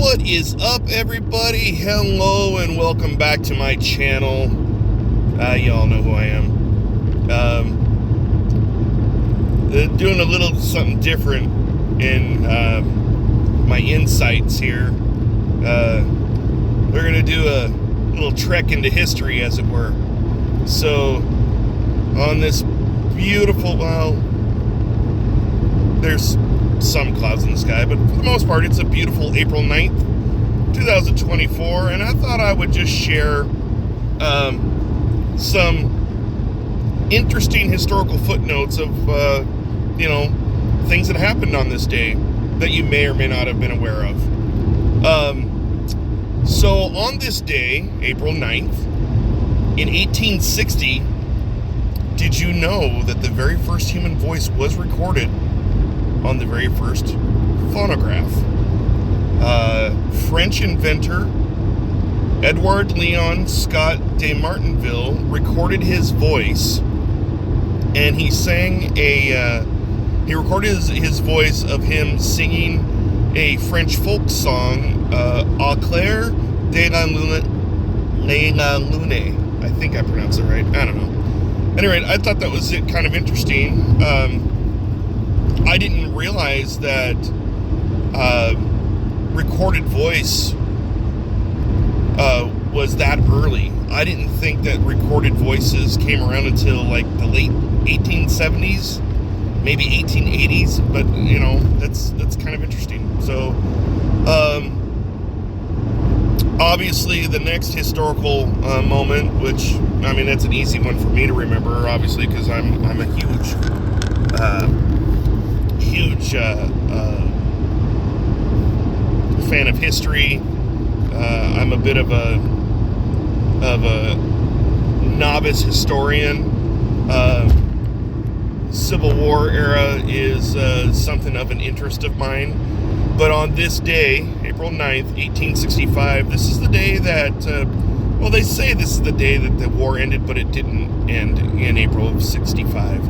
What is up, everybody? Hello and welcome back to my channel. You all know who I am. Doing a little something different in my insights here. We're gonna do a little trek into history, as it were. So, on this beautiful, there's some clouds in the sky, but for the most part, it's a beautiful April 9th, 2024, and I thought I would just share some interesting historical footnotes of, things that happened on this day that you may or may not have been aware of. So on this day, April 9th, in 1860, did you know that the very first human voice was recorded on the very first phonograph? French inventor Edouard Leon Scott de Martinville recorded his voice, and he sang he recorded his voice of him singing a French folk song, Au clair de la lune. I think I pronounced it right. I don't know. Anyway, I thought that was kind of interesting. I didn't realize that recorded voice was that early. I didn't think that recorded voices came around until like the late 1870s, maybe 1880s, but that's kind of interesting. So obviously the next historical moment, which that's an easy one for me to remember, obviously, because I'm a huge fan of history. I'm a bit of a novice historian. Civil War era is something of an interest of mine. But on this day, April 9th, 1865, this is the day that, they say this is the day that the war ended, but it didn't end in April of 65.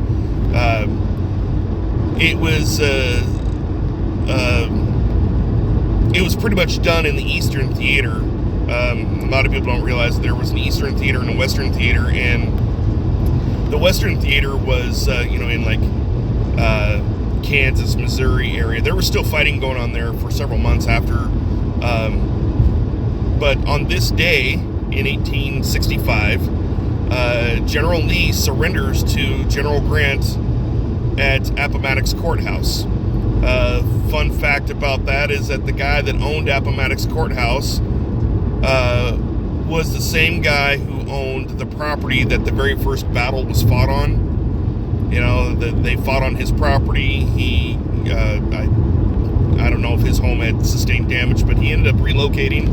It was pretty much done in the Eastern Theater. A lot of people don't realize there was an Eastern Theater and a Western Theater, and the Western Theater was, in like Kansas, Missouri area. There was still fighting going on there for several months after. But on this day in 1865, General Lee surrenders to General Grant at Appomattox Courthouse. Fun fact about that is that the guy that owned Appomattox Courthouse was the same guy who owned the property that the very first battle was fought on. They fought on his property. He, I don't know if his home had sustained damage, but he ended up relocating,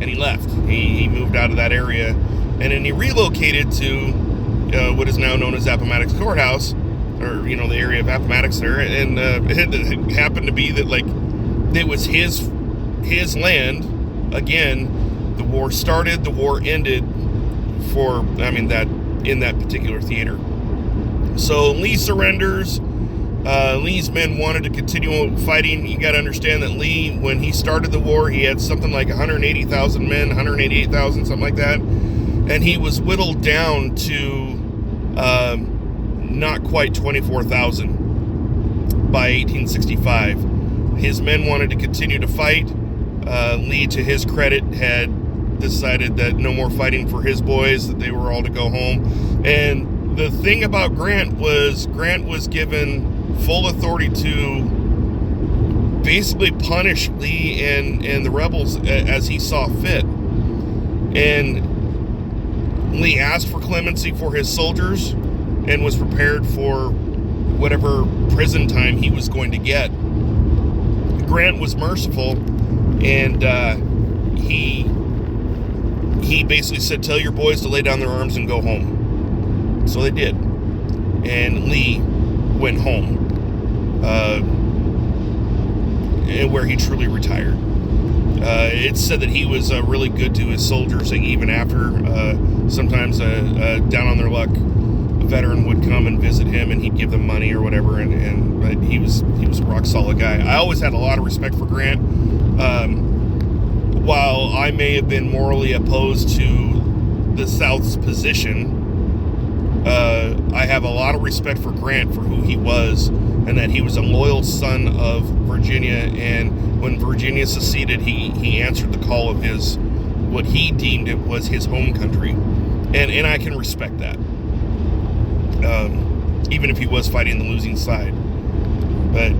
and he left. He moved out of that area, and then he relocated to what is now known as Appomattox Courthouse, or the area of Appomattox there, and it happened to be that it was his land. Again, the war started, the war ended for in that particular theater. So Lee surrenders. Lee's men wanted to continue fighting. You got to understand that Lee, when he started the war, he had something like 180,000 men, 188,000, something like that, and he was whittled down to not quite 24,000 by 1865. His men wanted to continue to fight. Lee, to his credit, had decided that no more fighting for his boys, that they were all to go home. And the thing about Grant was given full authority to basically punish Lee and the rebels as he saw fit. And Lee asked for clemency for his soldiers and was prepared for whatever prison time he was going to get. Grant was merciful, and he basically said, "Tell your boys to lay down their arms and go home." So they did, and Lee went home, where he truly retired. It's said that he was really good to his soldiers, even after sometimes down on their luck, a veteran would come and visit him, and he'd give them money or whatever, and he was a rock solid guy. I always had a lot of respect for Grant. I may have been morally opposed to the South's position, I have a lot of respect for Grant for who he was, and that he was a loyal son of Virginia, and when Virginia seceded, he answered the call of what he deemed it was his home country, and I can respect that, even if he was fighting the losing side. But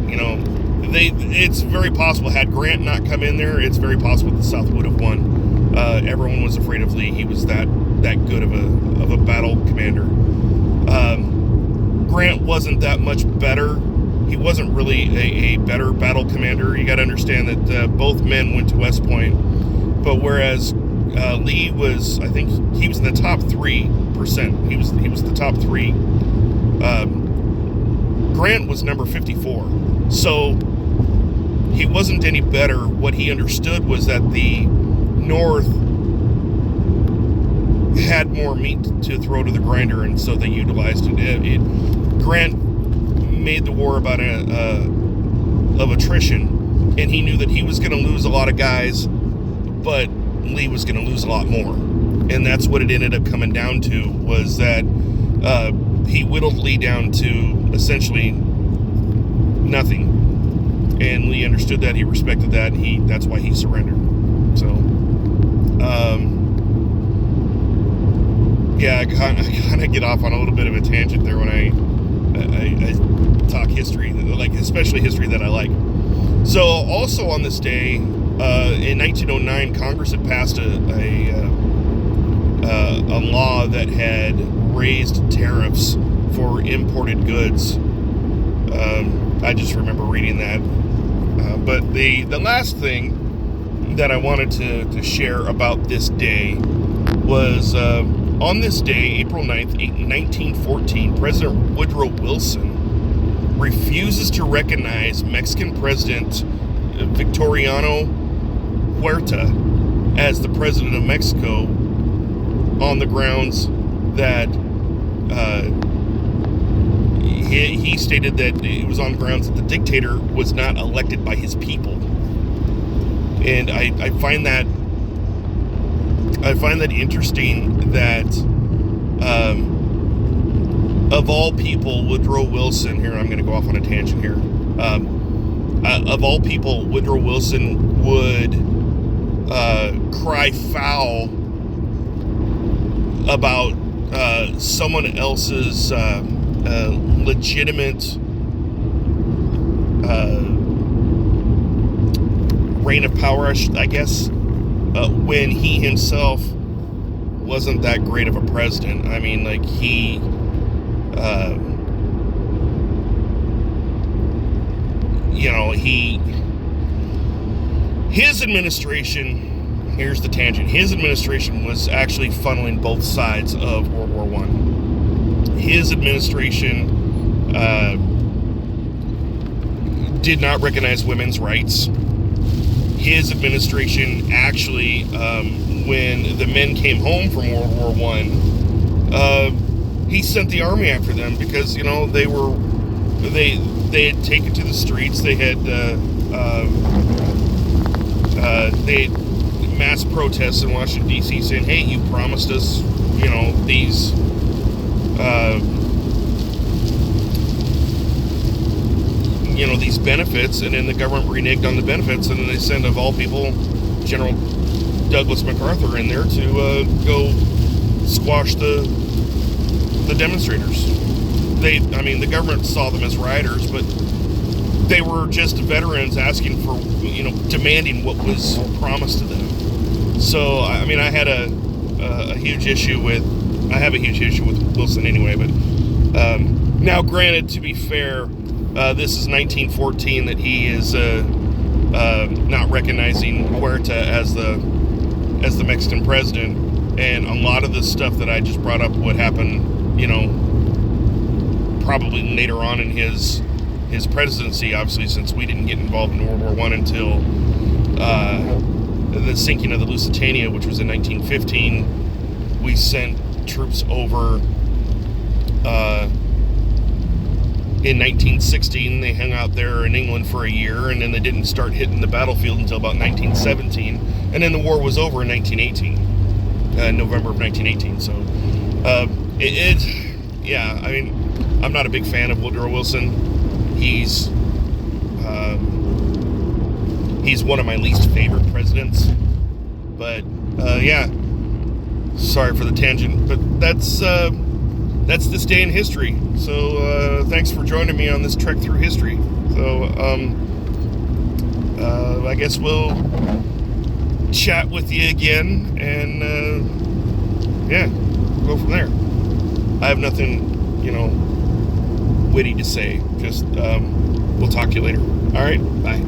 it's very possible, had Grant not come in there, it's very possible the South would have won. Everyone was afraid of Lee. He was that good of a battle commander. Grant wasn't that much better. He wasn't really a better battle commander. You got to understand that both men went to West Point, but whereas Lee was, I think he was in the top 3%. He was the top 3. Grant was number 54. So he wasn't any better. What he understood was that the North had more meat to throw to the grinder, and so they utilized it. Grant made the war about of attrition, and he knew that he was going to lose a lot of guys, but Lee was going to lose a lot more. And that's what it ended up coming down to, was that he whittled Lee down to essentially nothing. And Lee understood that, he respected that, and that's why he surrendered. So, yeah, I kind of get off on a little bit of a tangent there when I talk history, like especially history that I like. So, also on this day, in 1909, Congress had passed a law that had raised tariffs for imported goods. I just remember reading that. But the last thing that I wanted to share about this day was on this day, April 9th, 1914, President Woodrow Wilson refuses to recognize Mexican President Victoriano Huerta as the President of Mexico on the grounds that he stated that it was on grounds that the dictator was not elected by his people. And I find that interesting that of all people, Woodrow Wilson, here I'm going to go off on a tangent here, of all people, Woodrow Wilson would cry foul about someone else's legitimate reign of power, I guess, when he himself wasn't that great of a president. I mean, like, his administration, here's the tangent, his administration was actually funneling both sides of World War I. His administration did not recognize women's rights. His administration actually, when the men came home from World War I, he sent the army after them because, they had taken to the streets. They had mass protests in Washington, D.C. saying, hey, you promised us, these these benefits, and then the government reneged on the benefits, and then they send, of all people, General Douglas MacArthur in there to go squash the demonstrators. The government saw them as rioters, but they were just veterans asking for, demanding what was promised to them. So, I had a huge issue with, I have a huge issue with Wilson anyway, but now granted, to be fair, this is 1914 that he is not recognizing Huerta as the Mexican president, and a lot of the stuff that I just brought up would happen, probably later on in his presidency, obviously, since we didn't get involved in World War I until the sinking of the Lusitania, which was in 1915. We sent troops over in 1916. They hung out there in England for a year, and then they didn't start hitting the battlefield until about 1917, and then the war was over in 1918, November of 1918. So yeah, I mean, I'm not a big fan of Woodrow Wilson. He's one of my least favorite presidents. But yeah, sorry for the tangent, but that's this day in history. So thanks for joining me on this trek through history. So I guess we'll chat with you again, and yeah, go from there. I have nothing, witty to say. Just we'll talk to you later. All right, bye.